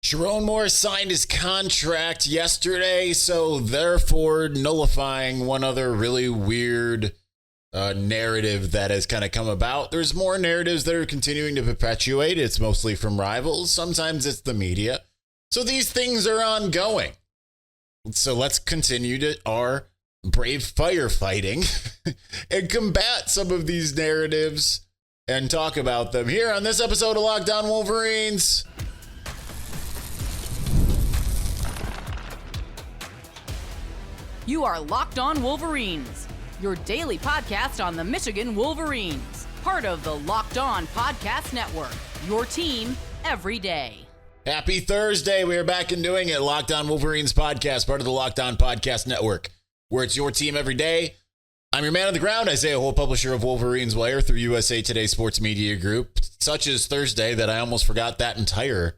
Sherrone Moore signed his contract yesterday, so therefore nullifying one other really weird narrative that has kind of come about. There's more narratives that are continuing to perpetuate. It's mostly from rivals. Sometimes it's the media. So these things are ongoing. So let's continue to our brave firefighting and combat some of these narratives and talk about them here on this episode of Lockdown Wolverines. You are Locked On Wolverines, your daily podcast on the Michigan Wolverines, part of the Locked On Podcast Network, your team every day. Happy Thursday. We are back and doing it. Locked On Wolverines podcast, part of the Locked On Podcast Network, where it's your team every day. I'm your man on the ground, Isaiah Hole, publisher of Wolverines Wire through USA Today Sports Media Group. Such as Thursday that I almost forgot that entire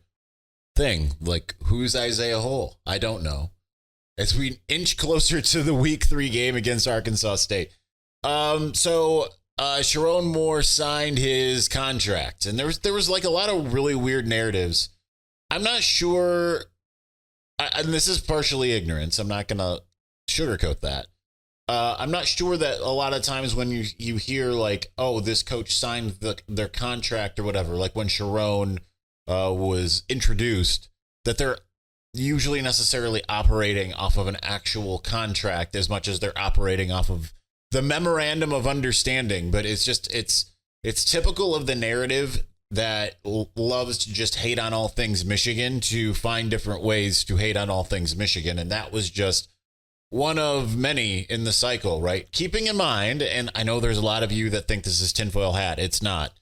thing. Like, who's Isaiah Hole? I don't know. As we inch closer to the Week 3 game against Arkansas State. Sherrone Moore signed his contract, and there was like a lot of really weird narratives. I'm not sure, and this is partially ignorance. I'm not going to sugarcoat that. I'm not sure that a lot of times when you hear like, oh, this coach signed their contract or whatever, like when Sherrone was introduced, that they're usually necessarily operating off of an actual contract as much as they're operating off of the memorandum of understanding. But it's typical of the narrative that loves to just hate on all things Michigan to find different ways to hate on all things Michigan. And that was just one of many in the cycle, right? Keeping in mind, and I know there's a lot of you that think this is tinfoil hat. It's not.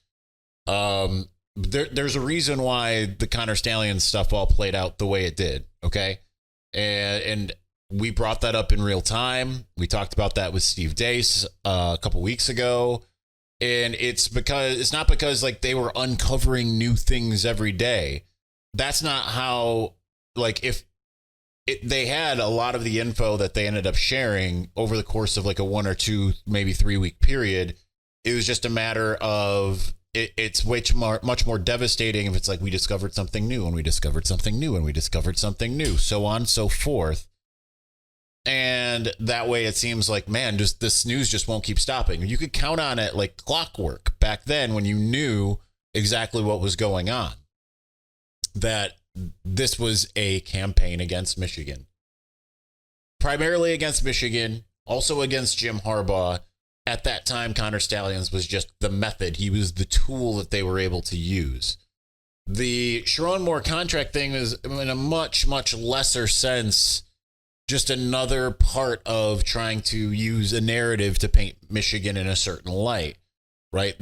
There's a reason why the Connor Stallion stuff all played out the way it did, okay? And we brought that up in real time. We talked about that with Steve Dace a couple weeks ago. And it's not because like they were uncovering new things every day. That's not how, like, they had a lot of the info that they ended up sharing over the course of like a 1 or 2, maybe 3 week period. It was just a matter of it's much more devastating if it's like we discovered something new and we discovered something new and we discovered something new, so on and so forth. And that way it seems like, man, just this news just won't keep stopping. You could count on it like clockwork back then when you knew exactly what was going on, that this was a campaign against Michigan, primarily against Michigan, also against Jim Harbaugh. At that time, Connor Stallions was just the method. He was the tool that they were able to use. The Sherrone Moore contract thing is, in a much, much lesser sense, just another part of trying to use a narrative to paint Michigan in a certain light, right?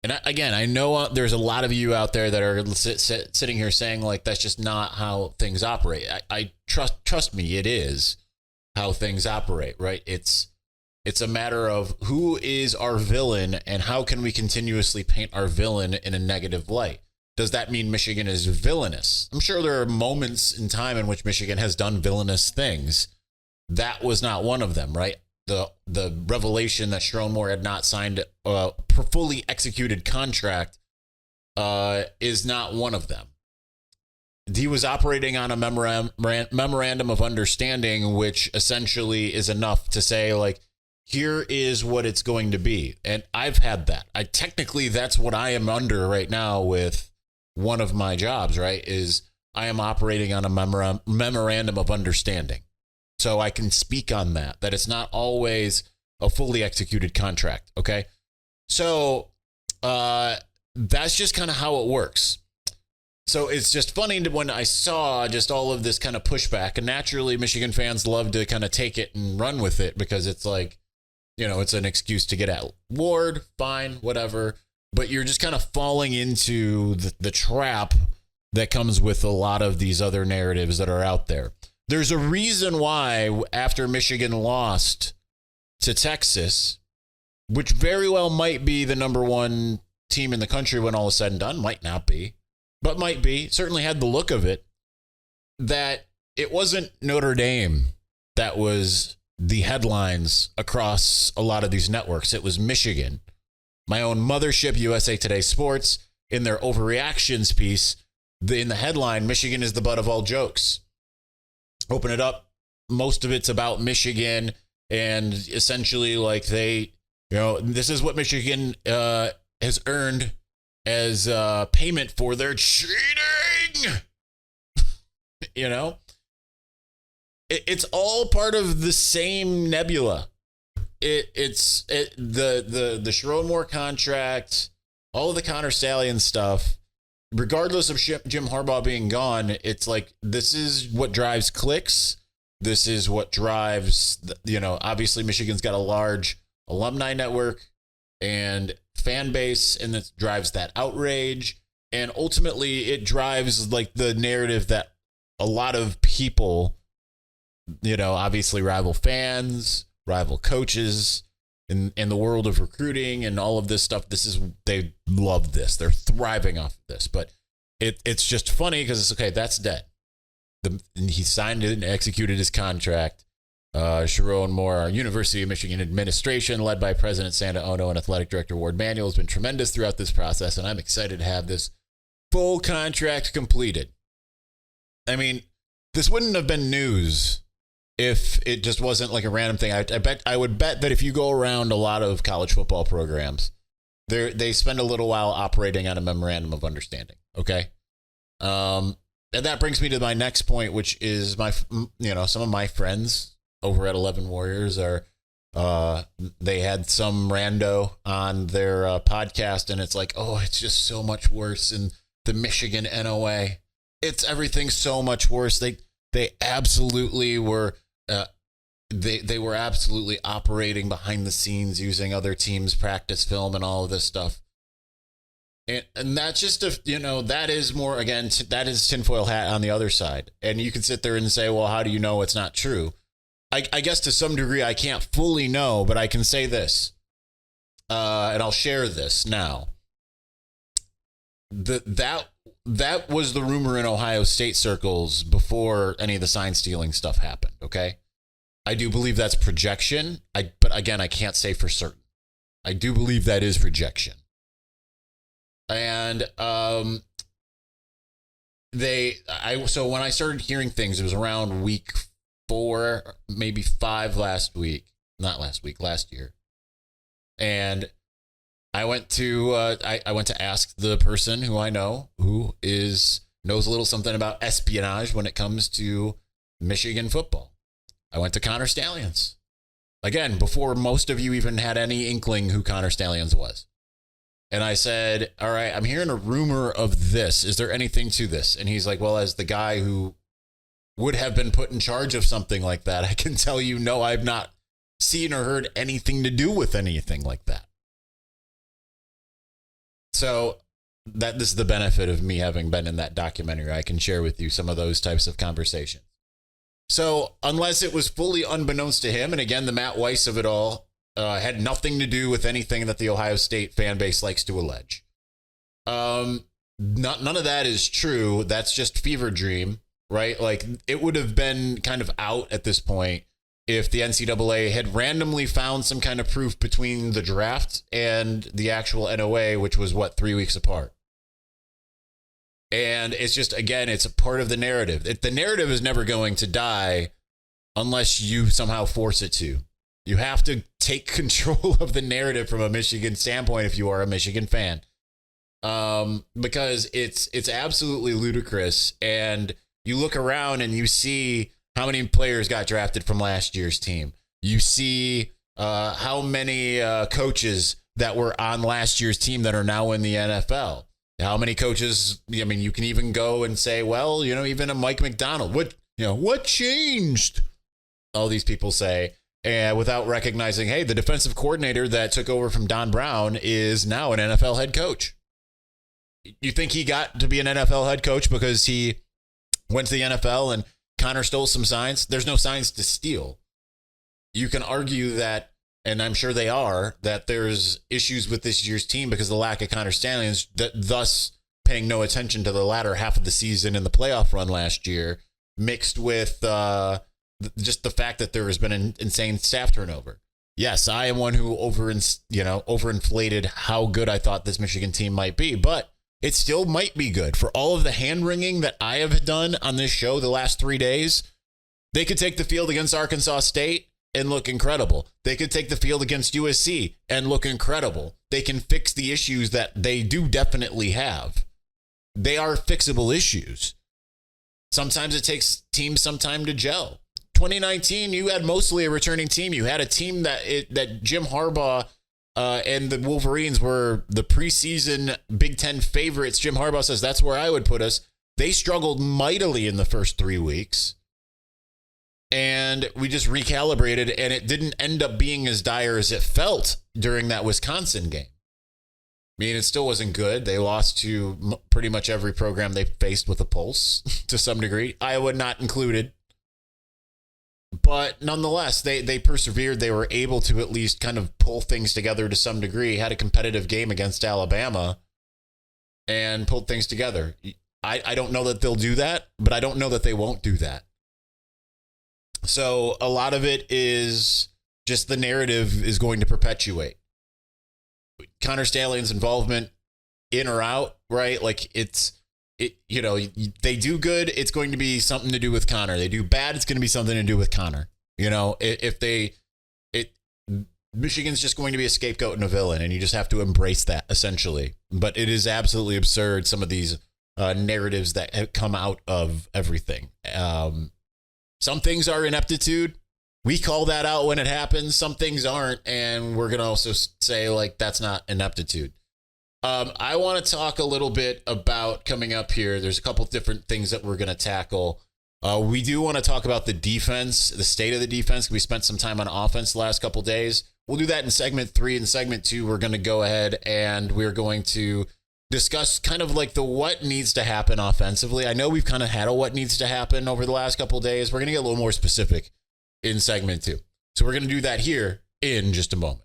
I know there's a lot of you out there that are sitting here saying, like, that's just not how things operate. I trust me, it is how things operate, right? It's a matter of who is our villain and how can we continuously paint our villain in a negative light. Does that mean Michigan is villainous? I'm sure there are moments in time in which Michigan has done villainous things. That was not one of them, right? The revelation that Sherrone Moore had not signed a fully executed contract is not one of them. He was operating on a memorandum of understanding, which essentially is enough to say, like, here is what it's going to be. And I've had that. Technically, that's what I am under right now with one of my jobs, right? Is I am operating on a memorandum of understanding. So I can speak on that it's not always a fully executed contract, okay? So that's just kind of how it works. So it's just funny when I saw just all of this kind of pushback, and naturally Michigan fans love to kind of take it and run with it because it's like, you know, it's an excuse to get at Ward, fine, whatever. But you're just kind of falling into the trap that comes with a lot of these other narratives that are out there. There's a reason why after Michigan lost to Texas, which very well might be the number one team in the country when all is said and done, might not be, but might be, certainly had the look of it, that it wasn't Notre Dame that was the headlines across a lot of these networks. It was Michigan. My own mothership, USA Today Sports, in their overreactions piece, in the headline, Michigan is the butt of all jokes. Open it up. Most of it's about Michigan and essentially like this is what Michigan has earned as payment for their cheating. It's all part of the same nebula. It's the Sherrone Moore contract, all of the Connor Stallion stuff. Regardless of Jim Harbaugh being gone, it's like this is what drives clicks. This is what drives, obviously Michigan's got a large alumni network and fan base, and that drives that outrage. And ultimately, it drives like the narrative that a lot of people, obviously rival fans, rival coaches in the world of recruiting and all of this stuff. They love this. They're thriving off of this. But it's just funny because it's okay. That's dead. He signed it and executed his contract. Sherrone Moore, our University of Michigan administration, led by President Santa Ono and Athletic Director Ward Manuel, has been tremendous throughout this process, and I'm excited to have this full contract completed. I mean, this wouldn't have been news if it just wasn't like a random thing. I would bet that if you go around a lot of college football programs, they spend a little while operating on a memorandum of understanding. Okay. And that brings me to my next point, which is some of my friends over at 11 Warriors they had some rando on their podcast, and it's like, oh, it's just so much worse in the Michigan NOA. It's everything so much worse. They absolutely were. They were absolutely operating behind the scenes using other teams' practice film and all of this stuff. And that's just that is more, again, that is tinfoil hat on the other side. And you can sit there and say, well, how do you know it's not true? I guess to some degree I can't fully know, but I can say this, and I'll share this now. That was the rumor in Ohio State circles before any of the sign stealing stuff happened. Okay, I do believe that's projection. But again, I can't say for certain. I do believe that is projection. And so when I started hearing things, it was around week 4, maybe 5 last year. And I went to I went to ask the person who I know who knows a little something about espionage when it comes to Michigan football. I went to Connor Stallions. Again, before most of you even had any inkling who Connor Stallions was. And I said, all right, I'm hearing a rumor of this. Is there anything to this? And he's like, well, as the guy who would have been put in charge of something like that, I can tell you, no, I've not seen or heard anything to do with anything like that. So this is the benefit of me having been in that documentary. I can share with you some of those types of conversations. So unless it was fully unbeknownst to him, and again, the Matt Weiss of it all had nothing to do with anything that the Ohio State fan base likes to allege. None of that is true. That's just fever dream, right? Like, it would have been kind of out at this point if the NCAA had randomly found some kind of proof between the draft and the actual NOA, which was 3 weeks apart. And it's just, again, it's a part of the narrative. The narrative is never going to die unless you somehow force it to. You have to take control of the narrative from a Michigan standpoint if you are a Michigan fan. Because it's absolutely ludicrous. And you look around and you see how many players got drafted from last year's team. You see how many coaches that were on last year's team that are now in the NFL. How many coaches? I mean, you can even go and say, well, even a Mike McDonald. What changed? All these people say, and without recognizing, hey, the defensive coordinator that took over from Don Brown is now an NFL head coach. You think he got to be an NFL head coach because he went to the NFL and Connor stole some signs? There's no signs to steal. You can argue that, and I'm sure they are, that there's issues with this year's team because of the lack of Connor Stallions, thus paying no attention to the latter half of the season and the playoff run last year, mixed with just the fact that there has been an insane staff turnover. Yes, I am one who overinflated how good I thought this Michigan team might be, but it still might be good. For all of the hand-wringing that I have done on this show the last 3 days, they could take the field against Arkansas State and look incredible. They could take the field against USC and look incredible. They can fix the issues that they do definitely have. They are fixable issues. Sometimes it takes teams some time to gel. 2019, you had mostly a returning team. You had a team that Jim Harbaugh and the Wolverines were the preseason Big Ten favorites. Jim Harbaugh says that's where I would put us. They struggled mightily in the first 3 weeks. And we just recalibrated, and it didn't end up being as dire as it felt during that Wisconsin game. I mean, it still wasn't good. They lost to pretty much every program they faced with a pulse to some degree. Iowa not included. But nonetheless, they persevered. They were able to at least kind of pull things together to some degree. Had a competitive game against Alabama and pulled things together. I don't know that they'll do that, but I don't know that they won't do that. So a lot of it is just the narrative is going to perpetuate. Connor Stalions' involvement in or out, right? Like they do good, it's going to be something to do with Connor. They do bad, it's going to be something to do with Connor. Michigan's just going to be a scapegoat and a villain, and you just have to embrace that essentially. But it is absolutely absurd, some of these narratives that have come out of everything. Some things are ineptitude. We call that out when it happens. Some things aren't. And we're going to also say, like, that's not ineptitude. I want to talk a little bit about coming up here. There's a couple different things that we're going to tackle. We do want to talk about the defense, the state of the defense. We spent some time on offense the last couple days. We'll do that in segment 3. In segment 2, we're going to go ahead and we're going to discuss kind of like the what needs to happen offensively. I know we've kind of had a what needs to happen over the last couple of days. We're going to get a little more specific in segment 2. So we're going to do that here in just a moment.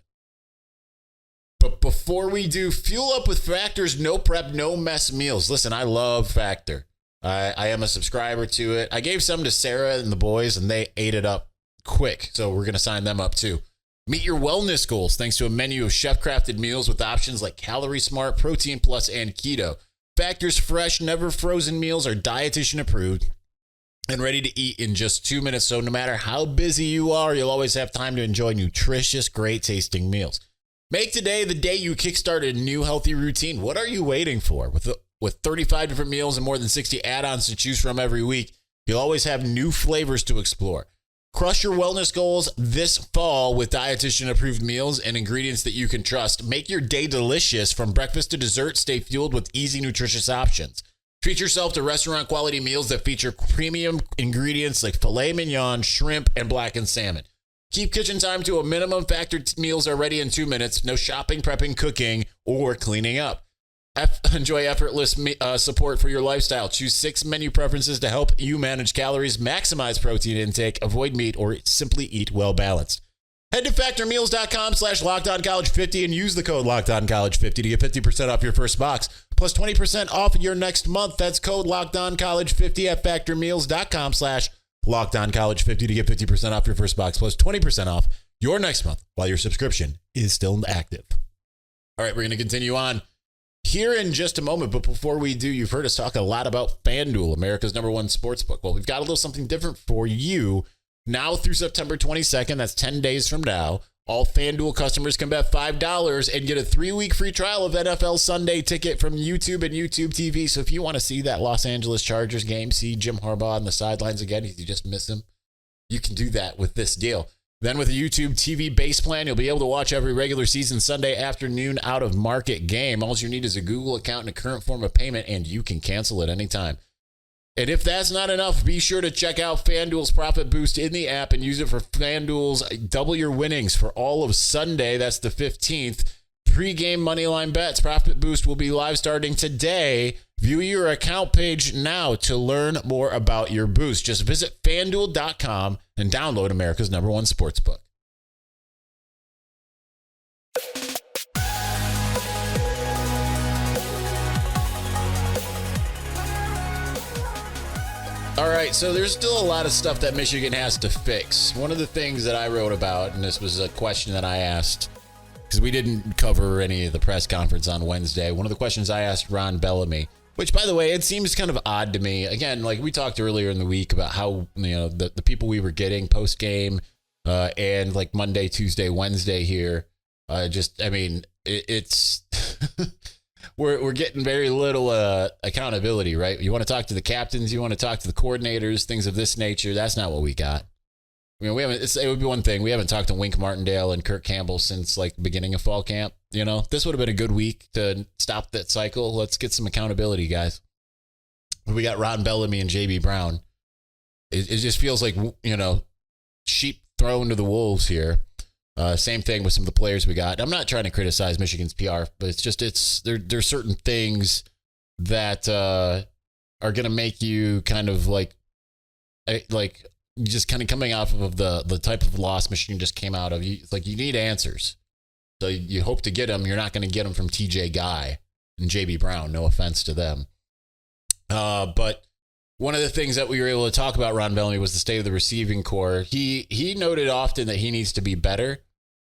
But before we do, fuel up with Factor's no prep, no mess meals. Listen, I love Factor. I am a subscriber to it. I gave some to Sarah and the boys, and they ate it up quick. So we're going to sign them up too. Meet your wellness goals thanks to a menu of chef-crafted meals with options like Calorie Smart, Protein Plus, and Keto. Factor's fresh, never frozen meals are dietitian approved and ready to eat in just 2 minutes. So no matter how busy you are, you'll always have time to enjoy nutritious, great tasting meals. Make today the day you kickstart a new healthy routine. What are you waiting for? With 35 different meals and more than 60 add-ons to choose from every week, you'll always have new flavors to explore. Crush your wellness goals this fall with dietitian-approved meals and ingredients that you can trust. Make your day delicious from breakfast to dessert. Stay fueled with easy, nutritious options. Treat yourself to restaurant-quality meals that feature premium ingredients like filet mignon, shrimp, and blackened salmon. Keep kitchen time to a minimum. Factor meals are ready in 2 minutes. No shopping, prepping, cooking, or cleaning up. Enjoy effortless support for your lifestyle. Choose 6 menu preferences to help you manage calories, maximize protein intake, avoid meat, or simply eat well balanced. Head to factormeals.com/LockedOnCollege50 and use the code LockedOnCollege50 to get 50% off your first box, plus 20% off your next month. That's code LockedOnCollege50 at factormeals.com/LockedOnCollege50 to get 50% off your first box, plus 20% off your next month while your subscription is still active. All right, we're going to continue on here in just a moment, but before we do, you've heard us talk a lot about FanDuel, America's #1 sportsbook. Well, we've got a little something different for you. Now through September 22nd, that's 10 days from now, all FanDuel customers can bet $5 and get a 3-week free trial of NFL Sunday Ticket from YouTube and YouTube TV. So if you want to see that Los Angeles Chargers game, see Jim Harbaugh on the sidelines again, if you just miss him, you can do that with this deal. Then with a YouTube TV base plan, you'll be able to watch every regular season Sunday afternoon out of market game. All you need is a Google account and a current form of payment, and you can cancel at any time. And if that's not enough, be sure to check out FanDuel's Profit Boost in the app and use it for FanDuel's Double Your Winnings for all of Sunday. That's the 15th. Pre-game moneyline bets. Profit Boost will be live starting today. View your account page now to learn more about your boost. Just visit FanDuel.com and download America's #1 sportsbook. All right, so there's still a lot of stuff that Michigan has to fix. One of the things that I wrote about, and this was a question that I asked because we didn't cover any of the press conference on Wednesday. One of the questions I asked Ron Bellamy, which, by the way, it seems kind of odd to me. Again, like we talked earlier in the week about how, the people we were getting post game and like Monday, Tuesday, Wednesday here. It's we're getting very little accountability, right? You want to talk to the captains, you want to talk to the coordinators, things of this nature. That's not what we got. I mean, it would be one thing. We haven't talked to Wink Martindale and Kirk Campbell since like the beginning of fall camp. This would have been a good week to stop that cycle. Let's get some accountability, guys. We got Ron Bellamy and JB Brown. It just feels like, sheep thrown to the wolves here. Same thing with some of the players we got. I'm not trying to criticize Michigan's PR, but there's certain things that are going to make you kind of like just kind of coming off of the type of loss Michigan just came out of. You need answers. So you hope to get them. You're not going to get them from TJ Guy and JB Brown. No offense to them. But one of the things that we were able to talk about Ron Bellamy was the state of the receiving core. He noted often that he needs to be better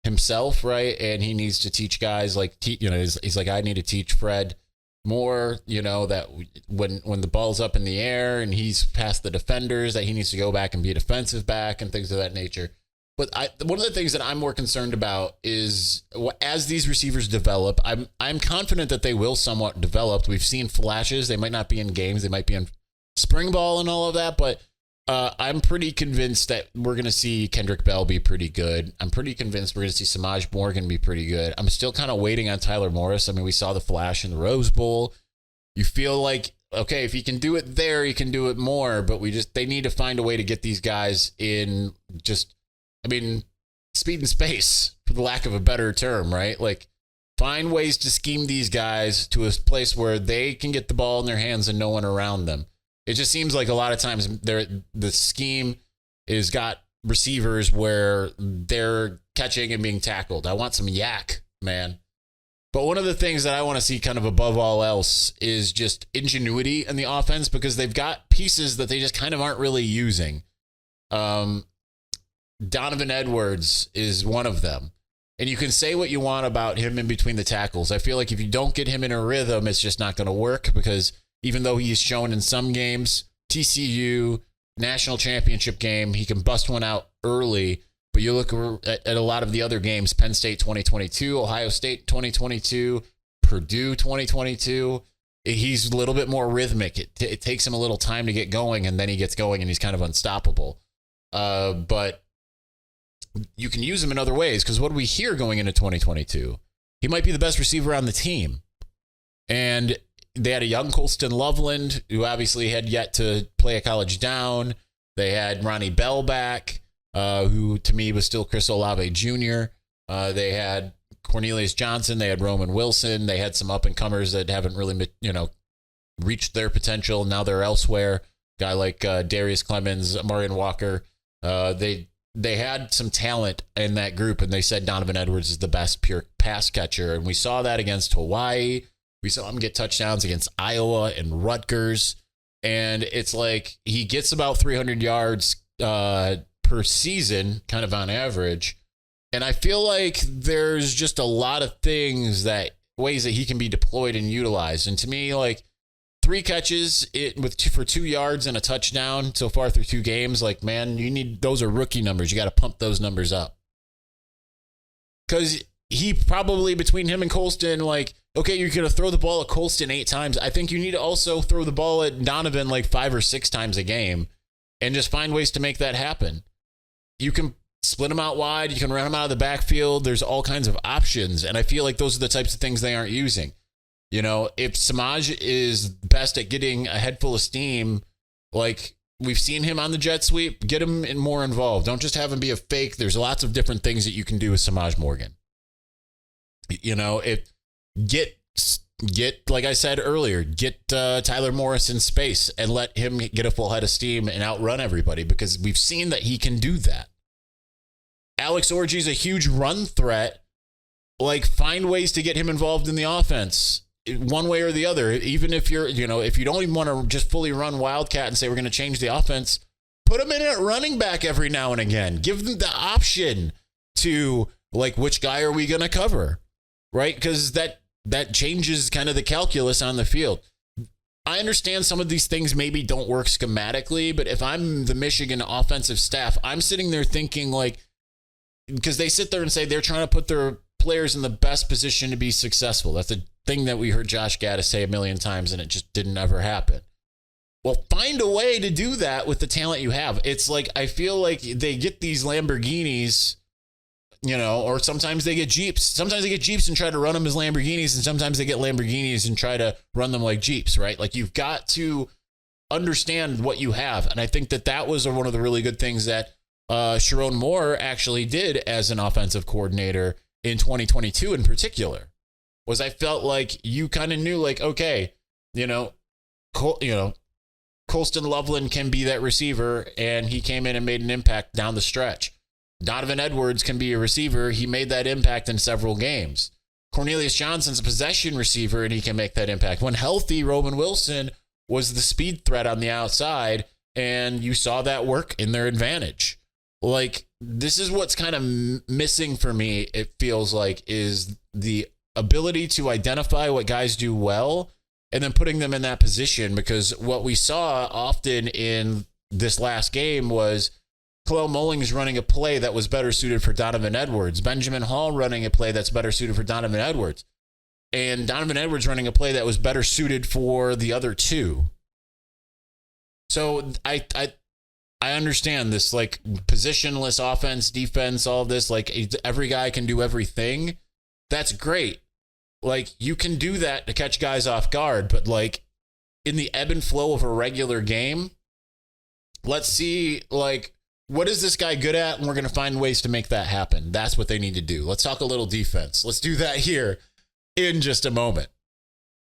himself, right? And he needs to teach guys he's like, I need to teach Fred more, that when the ball's up in the air and he's past the defenders, that he needs to go back and be a defensive back and things of that nature. But one of the things that I'm more concerned about is as these receivers develop, I'm confident that they will somewhat develop. We've seen flashes. They might not be in games. They might be in spring ball and all of that, but I'm pretty convinced that we're going to see Kendrick Bell be pretty good. I'm pretty convinced we're going to see Samaj Morgan be pretty good. I'm still kind of waiting on Tyler Morris. I mean, we saw the flash in the Rose Bowl. You feel like, okay, if he can do it there, he can do it more, but they need to find a way to get these guys in speed and space, for the lack of a better term, right? Like, find ways to scheme these guys to a place where they can get the ball in their hands and no one around them. It just seems like a lot of times the scheme is got receivers where they're catching and being tackled. I want some yak, man. But one of the things that I want to see kind of above all else is just ingenuity in the offense, because they've got pieces that they just kind of aren't really using. Donovan Edwards is one of them. And you can say what you want about him in between the tackles. I feel like if you don't get him in a rhythm, it's just not going to work, because even though he's shown in some games, TCU, national championship game, he can bust one out early. But you look at a lot of the other games, Penn State 2022, Ohio State 2022, Purdue 2022, he's a little bit more rhythmic. It takes him a little time to get going, and then he gets going, and he's kind of unstoppable. But you can use him in other ways, because what do we hear going into 2022? He might be the best receiver on the team. And they had a young Colston Loveland, who obviously had yet to play a college down. They had Ronnie Bell back, who to me was still Chris Olave Jr. They had Cornelius Johnson. They had Roman Wilson. They had some up-and-comers that haven't really, reached their potential. Now they're elsewhere. Guy like Darius Clemens, Marion Walker. They had some talent in that group, and they said Donovan Edwards is the best pure pass catcher. And we saw that against Hawaii. We saw him get touchdowns against Iowa and Rutgers. And it's like he gets about 300 yards per season, kind of on average. And I feel like there's just a lot of ways that he can be deployed and utilized. And to me, like 3 catches for 2 yards and a touchdown so far through 2 games, like, man, those are rookie numbers. You got to pump those numbers up. Because he probably, between him and Colston, like, okay, you're going to throw the ball at Colston 8 times. I think you need to also throw the ball at Donovan like 5 or 6 times a game and just find ways to make that happen. You can split them out wide. You can run them out of the backfield. There's all kinds of options. And I feel like those are the types of things they aren't using. If Samaj is best at getting a head full of steam, like we've seen him on the jet sweep, get him more involved. Don't just have him be a fake. There's lots of different things that you can do with Samaj Morgan. Get like I said earlier, get Tyler Morris in space and let him get a full head of steam and outrun everybody, because we've seen that he can do that. Alex Orji's a huge run threat. Like, find ways to get him involved in the offense one way or the other. Even if if you don't even want to just fully run Wildcat and say we're going to change the offense, put him in at running back every now and again. Give them the option to Like, which guy are we going to cover? Right? Because that changes kind of the calculus on the field. I understand some of these things maybe don't work schematically, but if I'm the Michigan offensive staff, I'm sitting there thinking, like, because they sit there and say they're trying to put their players in the best position to be successful. That's a thing that we heard Josh Gaddis say a million times, and it just didn't ever happen. Well, find a way to do that with the talent you have. It's like, I feel like they get these Lamborghinis, you know, or sometimes they get Jeeps. Sometimes they get Jeeps and try to run them as Lamborghinis, and sometimes they get Lamborghinis and try to run them like Jeeps, right? Like, you've got to understand what you have. And I think that was one of the really good things that Sherrone Moore actually did as an offensive coordinator in 2022 in particular, was I felt like you kind of knew, like, okay, Colston Loveland can be that receiver, and he came in and made an impact down the stretch. Donovan Edwards can be a receiver. He made that impact in several games. Cornelius Johnson's a possession receiver, and he can make that impact. When healthy, Roman Wilson was the speed threat on the outside, and you saw that work in their advantage. Like, this is what's kind of missing for me, it feels like, is the ability to identify what guys do well and then putting them in that position, because what we saw often in this last game was Khalil Mullings running a play that was better suited for Donovan Edwards, Benjamin Hall running a play that's better suited for Donovan Edwards, and Donovan Edwards running a play that was better suited for the other two. So I understand this, like, positionless offense, defense, all this, like, every guy can do everything. That's great. Like, you can do that to catch guys off guard, but, like, in the ebb and flow of a regular game, let's see, like, what is this guy good at? And we're going to find ways to make that happen. That's what they need to do. Let's talk a little defense. Let's do that here in just a moment.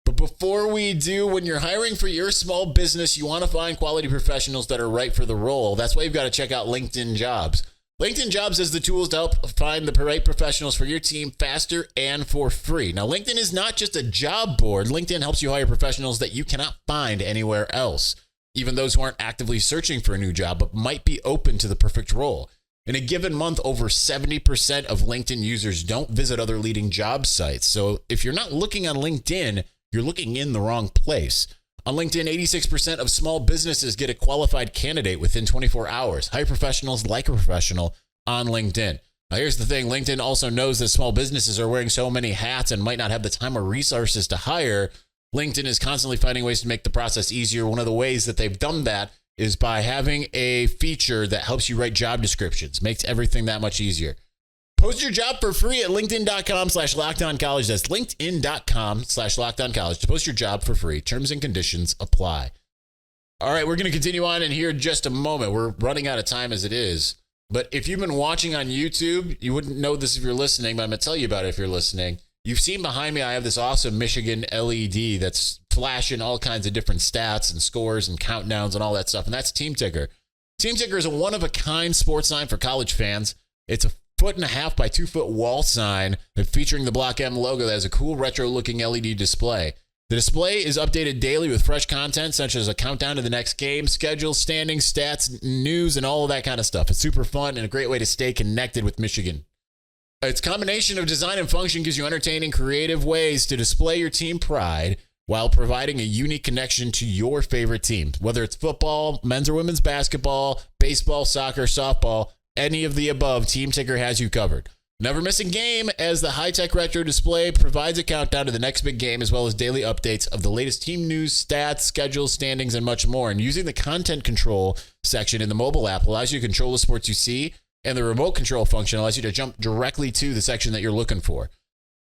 But before we do, when you're hiring for your small business, you want to find quality professionals that are right for the role. That's why you've got to check out LinkedIn Jobs. LinkedIn Jobs has the tools to help find the right professionals for your team faster and for free. Now, LinkedIn is not just a job board. LinkedIn helps you hire professionals that you cannot find anywhere else, even those who aren't actively searching for a new job but might be open to the perfect role. In a given month, over 70% of LinkedIn users don't visit other leading job sites. So if you're not looking on LinkedIn, you're looking in the wrong place. On LinkedIn, 86% of small businesses get a qualified candidate within 24 hours. Hire professionals like a professional on LinkedIn. Now, here's the thing. LinkedIn also knows that small businesses are wearing so many hats and might not have the time or resources to hire. LinkedIn is constantly finding ways to make the process easier. One of the ways that they've done that is by having a feature that helps you write job descriptions. Makes everything that much easier. Post your job for free at linkedin.com/lockedoncollege. That's linkedin.com/lockedoncollege to post your job for free. Terms and conditions apply. All right, we're going to continue on in here in just a moment. We're running out of time as it is. But if you've been watching on YouTube, you wouldn't know this if you're listening, but I'm going to tell you about it if you're listening. You've seen behind me, I have this awesome Michigan LED that's flashing all kinds of different stats and scores and countdowns and all that stuff, and that's Team Ticker. Team Ticker is a one-of-a-kind sports sign for college fans. It's a 1.5 by 2 foot wall sign featuring the Block M logo that has a cool retro-looking LED display. The display is updated daily with fresh content such as a countdown to the next game, schedule, standings, stats, news, and all of that kind of stuff. It's super fun and a great way to stay connected with Michigan. Its combination of design and function gives you entertaining, creative ways to display your team pride while providing a unique connection to your favorite team. Whether it's football, men's or women's basketball, baseball, soccer, softball, any of the above, Team Ticker has you covered. Never miss a game, as the high-tech retro display provides a countdown to the next big game, as well as daily updates of the latest team news, stats, schedules, standings, and much more. And using the content control section in the mobile app allows you to control the sports you see, and the remote control function allows you to jump directly to the section that you're looking for.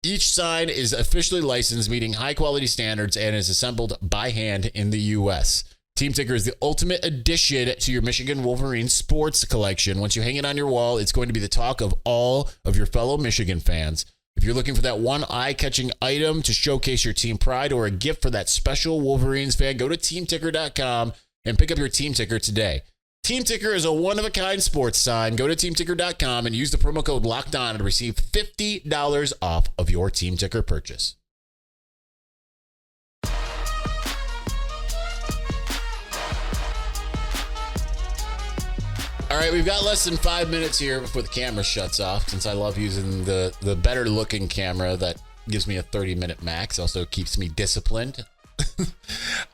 Each sign is officially licensed, meeting high-quality standards, and is assembled by hand in the U.S. Team Ticker is the ultimate addition to your Michigan Wolverines sports collection. Once you hang it on your wall, it's going to be the talk of all of your fellow Michigan fans. If you're looking for that one eye-catching item to showcase your team pride or a gift for that special Wolverines fan, go to teamticker.com and pick up your Team Ticker today. Team Ticker is a one-of-a-kind sports sign. Go to teamticker.com and use the promo code LOCKEDON to receive $50 off of your Team Ticker purchase. All right, we've got less than 5 minutes here before the camera shuts off, since I love using the better looking camera that gives me a 30-minute max, also keeps me disciplined.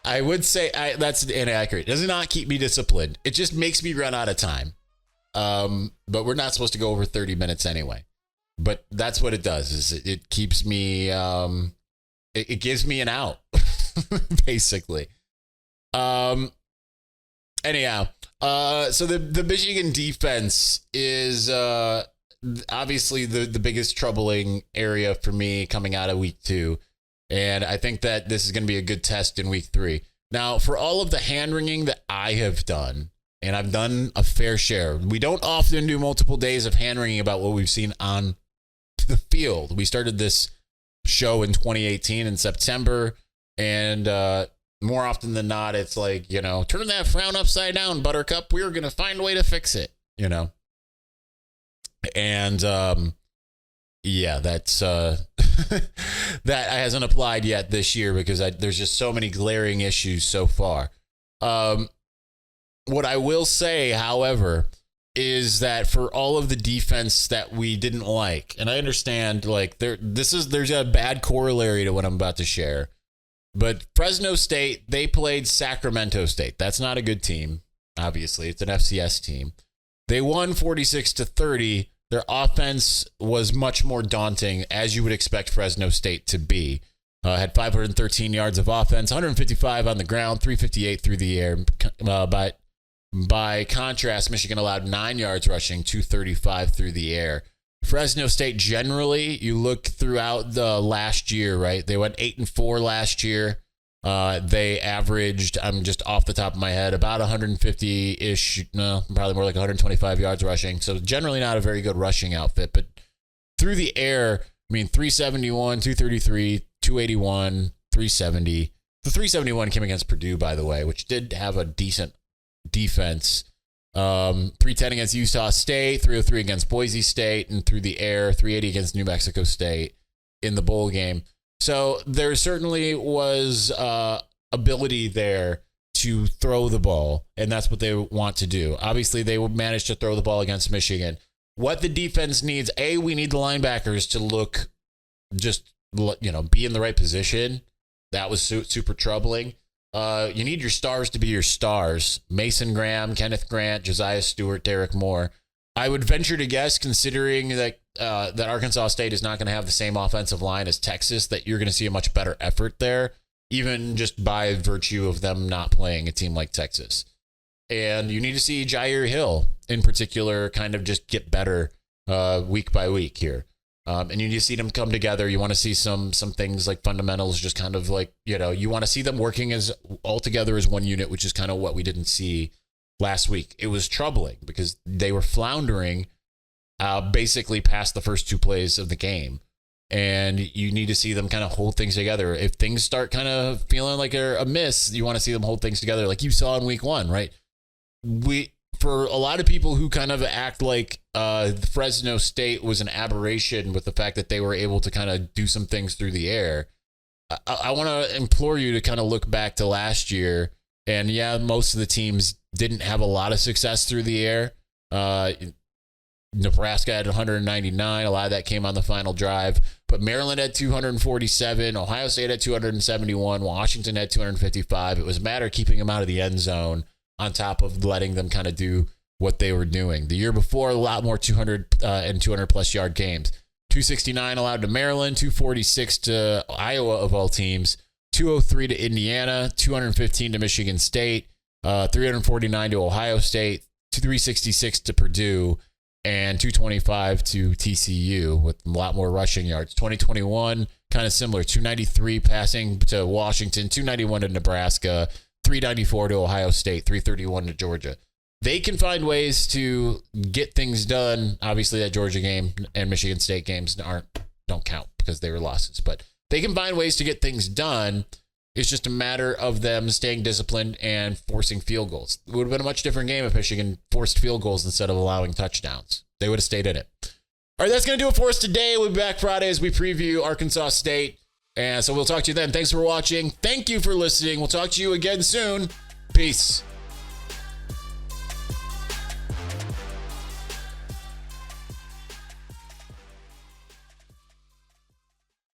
I would say that's inaccurate. It does not keep me disciplined. It just makes me run out of time. But we're not supposed to go over 30 minutes anyway. But that's what it does, is it keeps me, it gives me an out, basically. Anyhow, so the Michigan defense is obviously the biggest troubling area for me coming out of week 2. And I think that this is going to be a good test in week 3. Now, for all of the hand-wringing that I have done, and I've done a fair share, we don't often do multiple days of hand-wringing about what we've seen on the field. We started this show in 2018 in September, and more often than not, it's like, turn that frown upside down, Buttercup. We're going to find a way to fix it, And, yeah, that's that hasn't applied yet this year because there's just so many glaring issues so far. What I will say, however, is that for all of the defense that we didn't like, and I understand there's a bad corollary to what I'm about to share, but Fresno State, they played Sacramento State. That's not a good team. Obviously, it's an FCS team. They won 46-30. Their offense was much more daunting, as you would expect Fresno State to be. Had 513 yards of offense, 155 on the ground, 358 through the air. But by contrast, Michigan allowed 9 yards rushing, 235 through the air. Fresno State generally, you look throughout the last year, right? They went 8-4 last year. They averaged, I'm just off the top of my head, about 150-ish, no, probably more like 125 yards rushing. So generally not a very good rushing outfit. But through the air, 371, 233, 281, 370. The 371 came against Purdue, by the way, which did have a decent defense. 310 against Utah State, 303 against Boise State, and through the air, 380 against New Mexico State in the bowl game. So there certainly was ability there to throw the ball, and that's what they want to do. Obviously, they managed to throw the ball against Michigan. What the defense needs, we need the linebackers to look just, be in the right position. That was super troubling. You need your stars to be your stars. Mason Graham, Kenneth Grant, Josiah Stewart, Derek Moore. I would venture to guess, considering that Arkansas State is not going to have the same offensive line as Texas, that you're going to see a much better effort there, even just by virtue of them not playing a team like Texas. And you need to see Jair Hill, in particular, kind of just get better week by week here. And you need to see them come together. You want to see some things like fundamentals, just kind of like, you want to see them working as all together as one unit, which is kind of what we didn't see last week. It was troubling because they were floundering basically past the first 2 plays of the game. And you need to see them kind of hold things together. If things start kind of feeling like they're a miss, you want to see them hold things together like you saw in week 1, right? For a lot of people who kind of act like Fresno State was an aberration with the fact that they were able to kind of do some things through the air, I want to implore you to kind of look back to last year. And yeah, most of the teams didn't have a lot of success through the air. Nebraska had 199. A lot of that came on the final drive. But Maryland had 247. Ohio State had 271. Washington had 255. It was a matter of keeping them out of the end zone on top of letting them kind of do what they were doing. The year before, a lot more 200 and 200-plus yard games. 269 allowed to Maryland, 246 to Iowa of all teams, 203 to Indiana, 215 to Michigan State, 349 to Ohio State, 366 to Purdue, and 225 to TCU with a lot more rushing yards. 2021, kind of similar, 293 passing to Washington, 291 to Nebraska, 394 to Ohio State, 331 to Georgia. They can find ways to get things done. Obviously, that Georgia game and Michigan State games don't count because they were losses. But they can find ways to get things done. It's just a matter of them staying disciplined and forcing field goals. It would have been a much different game if Michigan forced field goals instead of allowing touchdowns. They would have stayed in it. All right, that's going to do it for us today. We'll be back Friday as we preview Arkansas State. And so we'll talk to you then. Thanks for watching. Thank you for listening. We'll talk to you again soon. Peace.